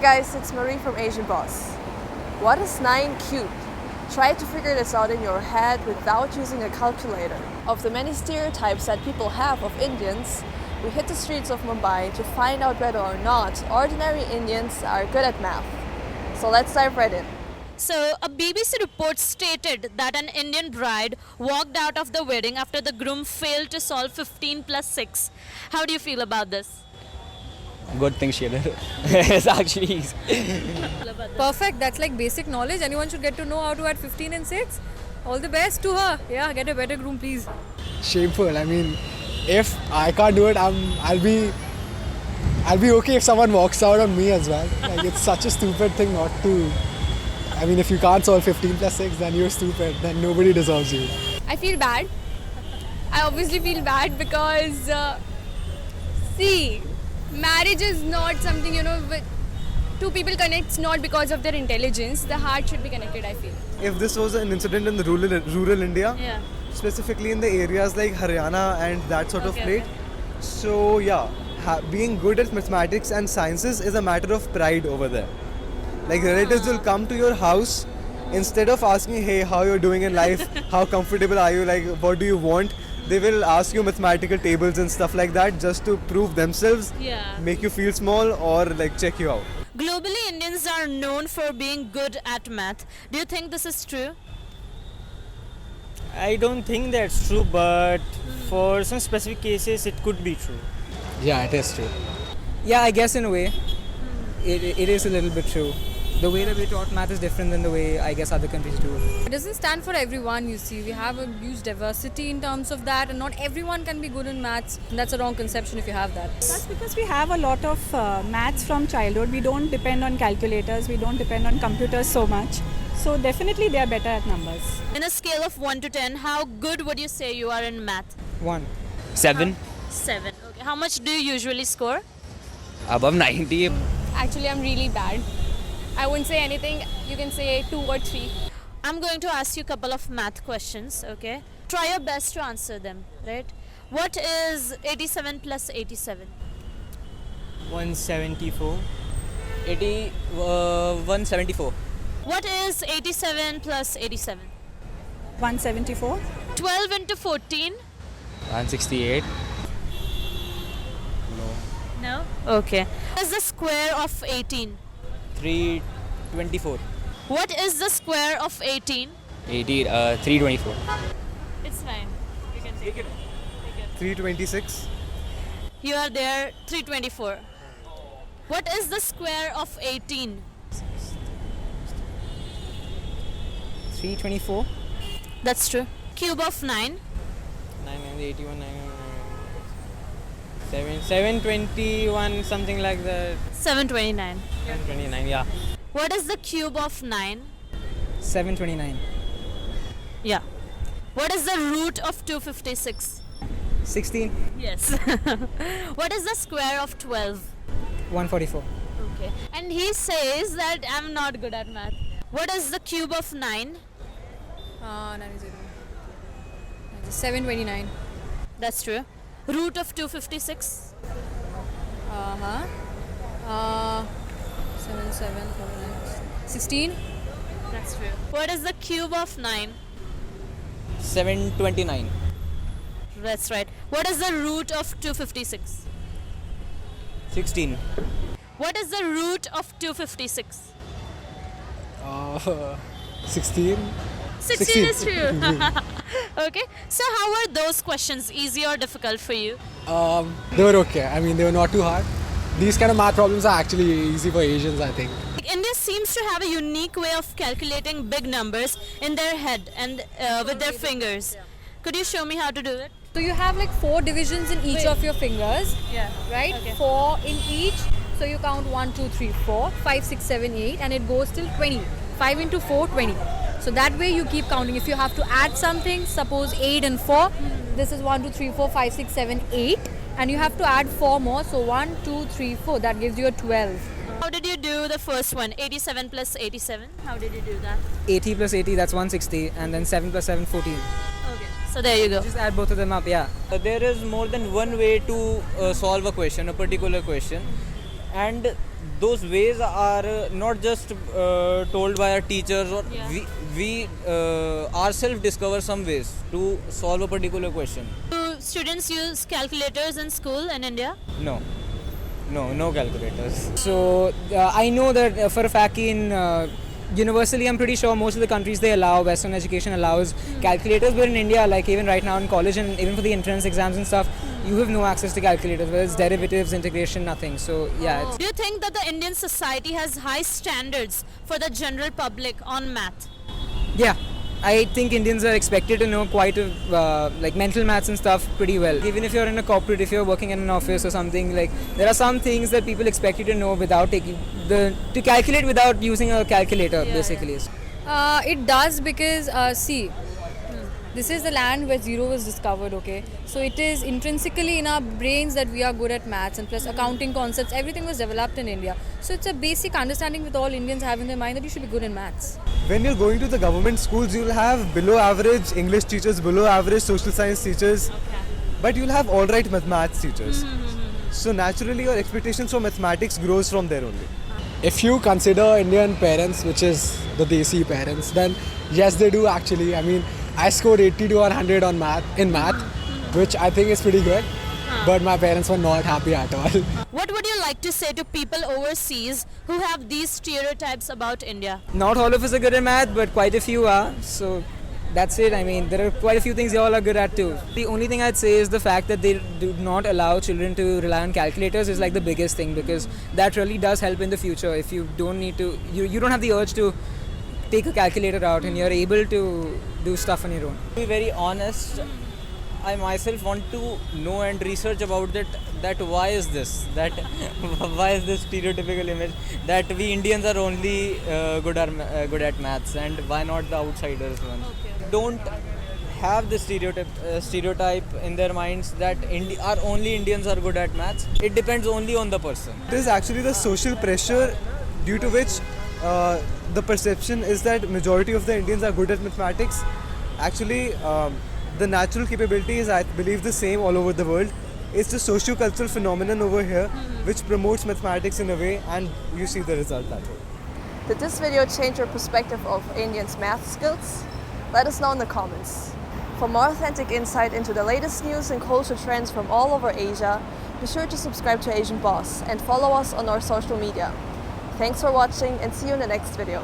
guys, it's Marie from Asian Boss. What is 9 cubed? Try to figure this out in your head without using a calculator. Of the many stereotypes that people have of Indians, we hit the streets of Mumbai to find out whether or not ordinary Indians are good at math. So let's dive right in. So, a BBC report stated that an Indian bride walked out of the wedding after the groom failed to solve 15 plus 6. How do you feel about this? Good thing she did. It's actually easy. Perfect. That's like basic knowledge. Anyone should get to know how to add 15 and 6. All the best to her. Yeah, get a better groom, please. Shameful. I mean, if I can't do it, I'll be okay if someone walks out on me as well. Like, it's such a stupid thing not to. I mean, if you can't solve 15 plus 6, then you're stupid. Then nobody deserves you. I feel bad. I obviously feel bad because, marriage is not something, with two people connect not because of their intelligence. The heart should be connected, I feel. If this was an incident in the rural India, specifically in the areas like Haryana and that sort of plate, so yeah, being good at mathematics and sciences is a matter of pride over there. Like relatives will come to your house, instead of asking, hey, how you're doing in life, how comfortable are you, like what do you want, they will ask you mathematical tables and stuff like that just to prove themselves, make you feel small or like check you out. Globally, Indians are known for being good at math. Do you think this is true? I don't think that's true, but for some specific cases, it could be true. Yeah, it is true. Yeah, I guess in a way, it is a little bit true. The way that we taught math is different than the way I guess other countries do. It doesn't stand for everyone, you see. We have a huge diversity in terms of that, and not everyone can be good in maths. And that's a wrong conception if you have that. That's because we have a lot of maths from childhood. We don't depend on calculators, we don't depend on computers so much. So definitely they are better at numbers. In a scale of 1 to 10, how good would you say you are in math? 1. 7. 7. Okay. How much do you usually score? Above 90. Actually, I'm really bad. I wouldn't say anything. You can say 2 or 3. I'm going to ask you a couple of math questions, okay? Try your best to answer them, right? What is 87 plus 87? 174. 174. What is 87 plus 87? 174. 12 into 14? 168. No? Okay. What is the square of 18? 324. What is the square of 18? 324. It's fine. You can take it. 326. You are there, 324. What is the square of 18? 324. That's true. Cube of 9? 981, 721, something like that. 729. 729, yeah. What is the cube of 9? 729. Yeah. What is the root of 256? 16. Yes. What is the square of 12? 144. Okay. And he says that I'm not good at math. What is the cube of 9? 90. 729. That's true. Root of 256? 16. That's true. What is the cube of 9? 729. That's right. What is the root of 256? 16. What is the root of 256? 16. 16 is true. Okay. So how were those questions? Easy or difficult for you? They were okay. I mean, they were not too hard. These kind of math problems are actually easy for Asians, I think. India seems to have a unique way of calculating big numbers in their head and with their fingers. Could you show me how to do it? So you have like 4 divisions in each of your fingers. Yeah. Right? Okay. 4 in each. So you count 1, 2, 3, 4, 5, 6, 7, 8, and it goes till 20. 5 into 4, 20. So that way you keep counting. If you have to add something, suppose 8 and 4, this is 1, 2, 3, 4, 5, 6, 7, 8. And you have to add 4 more. So 1, 2, 3, 4. That gives you a 12. How did you do the first one? 87 plus 87? How did you do that? 80 plus 80, that's 160. And then 7 plus 7, 14. Okay. So there you go. Just add both of them up, yeah. There is more than one way to solve a question, a particular question. And those ways are not just told by our teachers, or we ourselves discover some ways to solve a particular question. Do students use calculators in school in India? No calculators. So I know that for a fact in universally, I'm pretty sure most of the countries they allow, Western education allows calculators, but in India, like even right now in college and even for the entrance exams and stuff, you have no access to calculators, whether it's derivatives, integration, nothing. So yeah. Do you think that the Indian society has high standards for the general public on math? Yeah, I think Indians are expected to know quite like mental maths and stuff pretty well. Even if you're in a corporate, if you're working in an office or something, like there are some things that people expect you to know without to calculate without using a calculator, basically. It does because see, this is the land where zero was discovered, okay? So it is intrinsically in our brains that we are good at maths, and plus accounting concepts, everything was developed in India. So it's a basic understanding with all Indians have in their mind that you should be good in maths. When you're going to the government schools, you'll have below average English teachers, below average social science teachers, but you'll have all right maths teachers. So naturally your expectations for mathematics grows from there only. If you consider Indian parents, which is the Desi parents, then yes, they do actually. I mean, I scored 80 to 100 on math, which I think is pretty good. But my parents were not happy at all. What would you like to say to people overseas who have these stereotypes about India? Not all of us are good at math, but quite a few are. So that's it. I mean, there are quite a few things they all are good at too. The only thing I'd say is the fact that they do not allow children to rely on calculators is like the biggest thing, because that really does help in the future. If you don't need to, you don't have the urge to take a calculator out and you're able to do stuff on your own. To be very honest, I myself want to know and research about that why is this stereotypical image that we Indians are only good at maths, and why not the outsiders one? Don't have the stereotype in their minds that only Indians are good at maths. It depends only on the person. It is actually the social pressure due to which the perception is that majority of the Indians are good at mathematics. Actually, the natural capability is, I believe, the same all over the world. It's the socio-cultural phenomenon over here which promotes mathematics in a way, and you see the result that way. Did this video change your perspective of Indians' math skills? Let us know in the comments. For more authentic insight into the latest news and culture trends from all over Asia, be sure to subscribe to Asian Boss and follow us on our social media. Thanks for watching and see you in the next video.